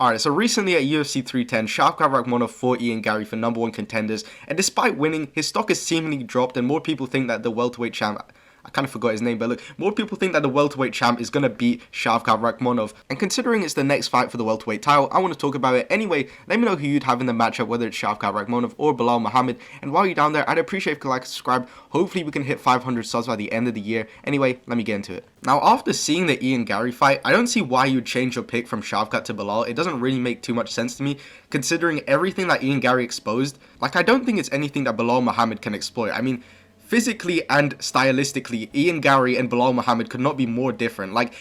Alright, so recently at UFC 310, Shavkat Rakhmonov fought Ian Garry for number 1 contenders, and despite winning, his stock has seemingly dropped, and more people think that the welterweight champ, I kind of forgot his name, but look, more people think that the welterweight champ is going to beat Shavkat Rakhmonov, and considering it's the next fight for the welterweight title, I want to talk about it. Anyway, let me know who you'd have in the matchup, whether it's Shavkat Rakhmonov or Belal Muhammed, and while you're down there, I'd appreciate if you could like and subscribe. Hopefully we can hit 500 subs by the end of the year. Anyway, let me get into it. Now, after seeing the Ian Garry fight, I don't see why you'd change your pick from Shavkat to Belal. It doesn't really make too much sense to me, considering everything that Ian Garry exposed. Like, I don't think it's anything that Belal Muhammed can exploit. I mean, physically and stylistically, Ian Garry and Belal Muhammed could not be more different. Like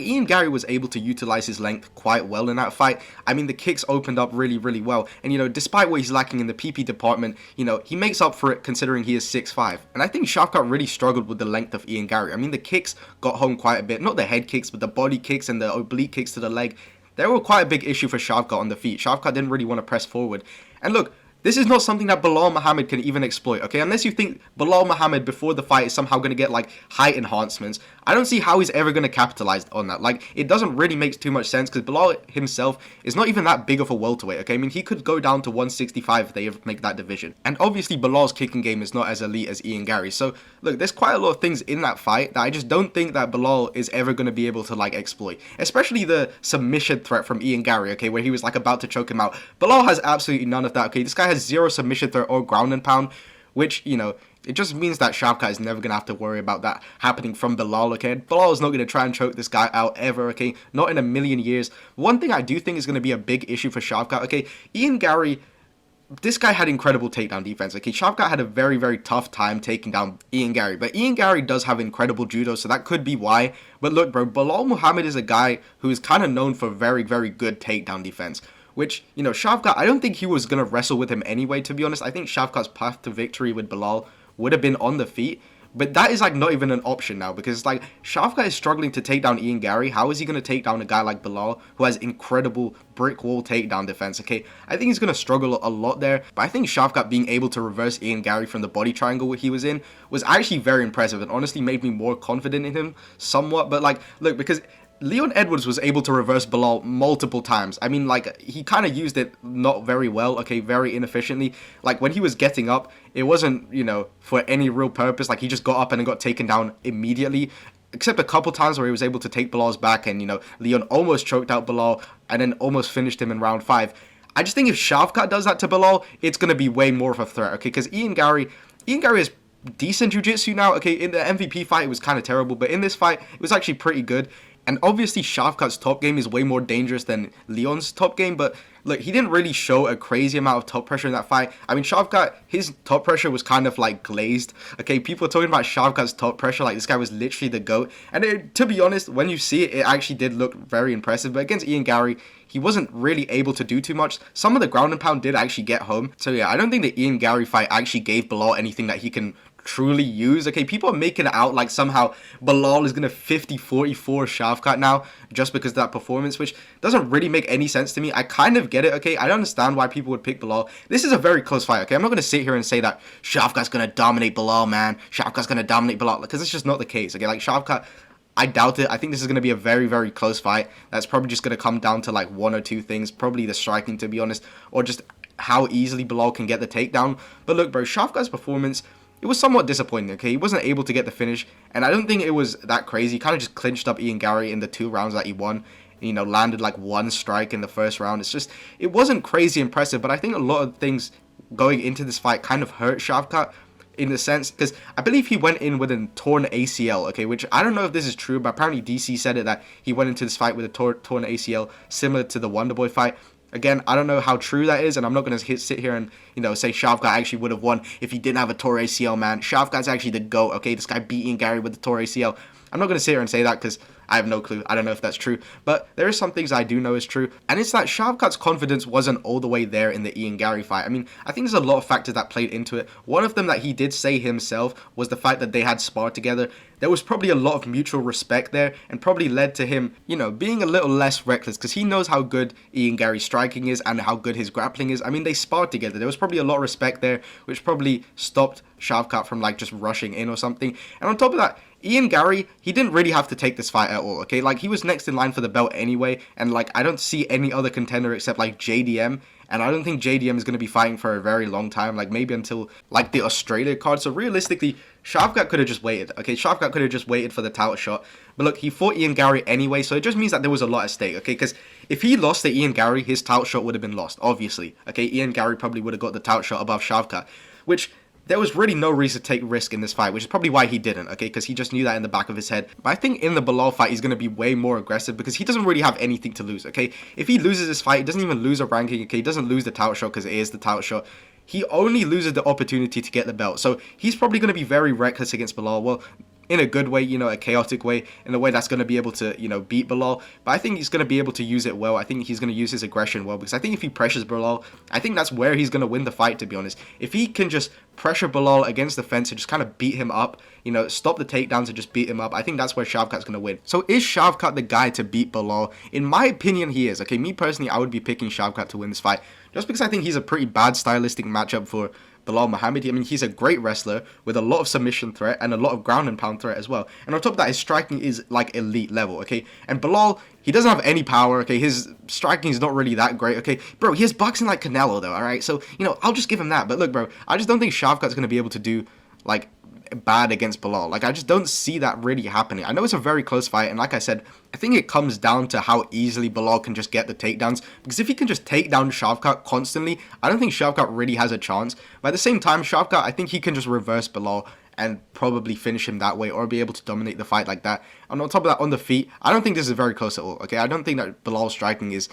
Ian Garry was able to utilize his length quite well in that fight. I mean, the kicks opened up really, really well. And, despite what he's lacking in the PP department, he makes up for it considering he is 6'5". And I think Shavkat really struggled with the length of Ian Garry. I mean, the kicks got home quite a bit. Not the head kicks, but the body kicks and the oblique kicks to the leg. They were quite a big issue for Shavkat on the feet. Shavkat didn't really want to press forward. And look, this is not something that Belal Muhammed can even exploit, okay? Unless you think Belal Muhammed before the fight is somehow going to get, like, height enhancements, I don't see how he's ever going to capitalize on that. Like, it doesn't really make too much sense because Belal himself is not even that big of a welterweight, okay? I mean, he could go down to 165 if they ever make that division. And obviously, Belal's kicking game is not as elite as Ian Garry. So, look, there's quite a lot of things in that fight that I just don't think that Belal is ever going to be able to, like, exploit. Especially the submission threat from Ian Garry, okay, where he was, like, about to choke him out. Belal has absolutely none of that, okay? This guy has zero submission threat or ground and pound, which, it just means that Shavkat is never going to have to worry about that happening from Belal, okay? Belal is not going to try and choke this guy out ever, okay? Not in a million years. One thing I do think is going to be a big issue for Shavkat, okay? Ian Garry, this guy had incredible takedown defense, okay? Shavkat had a very, very tough time taking down Ian Garry, but Ian Garry does have incredible judo, so that could be why. But look, bro, Belal Muhammed is a guy who is kind of known for very, very good takedown defense. Which, Shavkat, I don't think he was going to wrestle with him anyway, to be honest. I think Shavkat's path to victory with Belal would have been on the feet. But that is, like, not even an option now. Because it's like, Shavkat is struggling to take down Ian Garry. How is he going to take down a guy like Belal, who has incredible brick wall takedown defense, okay? I think he's going to struggle a lot there. But I think Shavkat being able to reverse Ian Garry from the body triangle he was in was actually very impressive. And honestly made me more confident in him somewhat. But, like, look, because Leon Edwards was able to reverse Belal multiple times. I mean, like, he kind of used it not very well, okay, very inefficiently. Like, when he was getting up, it wasn't, for any real purpose. Like, he just got up and then got taken down immediately. Except a couple times where he was able to take Belal's back and, Leon almost choked out Belal and then almost finished him in round 5. I just think if Shavkat does that to Belal, it's going to be way more of a threat, okay? Because Ian Garry is decent jiu-jitsu now, okay? In the MVP fight, it was kind of terrible, but in this fight, it was actually pretty good. And obviously, Shavkat's top game is way more dangerous than Leon's top game. But look, he didn't really show a crazy amount of top pressure in that fight. I mean, Shavkat, his top pressure was kind of like glazed. Okay, people are talking about Shavkat's top pressure like this guy was literally the GOAT. And to be honest, when you see it, it actually did look very impressive. But against Ian Garry, he wasn't really able to do too much. Some of the ground and pound did actually get home. So yeah, I don't think the Ian Garry fight actually gave Belal anything that he can truly use. Okay, people are making it out like somehow Belal is gonna 50-44 Shavkat now just because of that performance, which doesn't really make any sense to me. I kind of get it, okay? I don't understand why people would pick Belal. This is a very close fight, okay? I'm not gonna sit here and say that Shavkat's gonna dominate Belal, man. Shavkat's gonna dominate Belal, because it's just not the case, okay? Like, Shavkat, I doubt it. I think this is going to be a very, very close fight. That's probably just going to come down to like one or two things. Probably the striking, to be honest, or just how easily Belal can get the takedown. But look, bro, Shavkat's performance, it was somewhat disappointing, okay? He wasn't able to get the finish, and I don't think it was that crazy. He kind of just clinched up Ian Garry in the 2 rounds that he won. Landed like 1 strike in the first round. It wasn't crazy impressive, but I think a lot of things going into this fight kind of hurt Shavkat in the sense, because I believe he went in with a torn ACL, okay, which I don't know if this is true, but apparently DC said it, that he went into this fight with a torn ACL, similar to the Wonderboy fight. Again, I don't know how true that is, and I'm not going to sit here and, say Shavkat actually would have won if he didn't have a torn ACL, man. Shavkat's actually the GOAT, okay? This guy beat Ian Garry with the torn ACL. I'm not going to sit here and say that because I have no clue. I don't know if that's true. But there are some things I do know is true. And it's that Shavkat's confidence wasn't all the way there in the Ian Garry fight. I mean, I think there's a lot of factors that played into it. One of them that he did say himself was the fact that they had sparred together. There was probably a lot of mutual respect there and probably led to him, being a little less reckless because he knows how good Ian Garry's striking is and how good his grappling is. I mean, they sparred together. There was probably a lot of respect there, which probably stopped Shavkat from just rushing in or something. And on top of that, Ian Garry, he didn't really have to take this fight at all, okay? Like, he was next in line for the belt anyway, and, like, I don't see any other contender except, like, JDM, and I don't think JDM is going to be fighting for a very long time, like, maybe until, like, the Australia card. So, realistically, Shavkat could have just waited, okay? Shavkat could have just waited for the title shot. But, look, he fought Ian Garry anyway, so it just means that there was a lot at stake, okay? Because if he lost to Ian Garry, his title shot would have been lost, obviously, okay? Ian Garry probably would have got the title shot above Shavkat, which there was really no reason to take risk in this fight, which is probably why he didn't, okay? Because he just knew that in the back of his head. But I think in the Belal fight, he's going to be way more aggressive because he doesn't really have anything to lose, okay? If he loses this fight, he doesn't even lose a ranking, okay? He doesn't lose the title shot because it is the title shot. He only loses the opportunity to get the belt. So he's probably going to be very reckless against Belal. Well, in a good way, you know, a chaotic way, in a way that's going to be able to, you know, beat Belal. But I think he's going to be able to use it well. I think he's going to use his aggression well, because I think if he pressures Belal, I think that's where he's going to win the fight, to be honest. If he can just pressure Belal against the fence and just kind of beat him up, you know, stop the takedowns and just beat him up, I think that's where Shavkat's going to win. So is Shavkat the guy to beat Belal? In my opinion, he is. Okay, me personally, I would be picking Shavkat to win this fight, just because I think he's a pretty bad stylistic matchup for Belal Muhammed. I mean, he's a great wrestler with a lot of submission threat and a lot of ground and pound threat as well. And on top of that, his striking is like elite level, okay? And Belal, he doesn't have any power, okay? His striking is not really that great, okay? Bro, he has boxing like Canelo, though, alright? So, you know, I'll just give him that. But look, bro, I just don't think Shavkat's going to be able to do, like, bad against Belal. Like, I just don't see that really happening. I know it's a very close fight, and like I said, I think it comes down to how easily Belal can just get the takedowns, because if he can just take down Shavkat constantly, I don't think Shavkat really has a chance. But at the same time, Shavkat, I think he can just reverse Belal and probably finish him that way, or be able to dominate the fight like that. And on top of that, on the feet, I don't think this is very close at all, okay? I don't think that Belal's striking is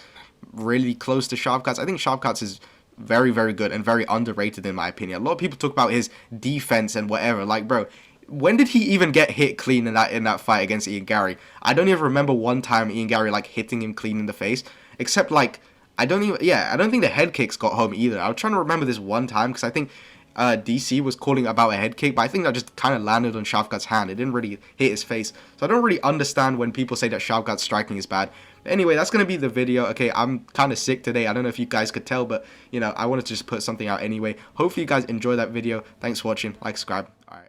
really close to Shavkat's. I think Shavkat's is very, very good and very underrated in my opinion. A lot of people talk about his defense and whatever. Like, bro, when did he even get hit clean in that fight against Ian Garry? I don't even remember one time Ian Garry like hitting him clean in the face, except like I don't think the head kicks got home either. I was trying to remember this one time because I think DC was calling about a head kick, but I think that just kind of landed on Shavkat's hand. It didn't really hit his face. So I don't really understand when people say that Shavkat's striking is bad. But anyway, that's going to be the video. Okay, I'm kind of sick today. I don't know if you guys could tell, but, you know, I wanted to just put something out anyway. Hopefully you guys enjoy that video. Thanks for watching. Like, subscribe. All right.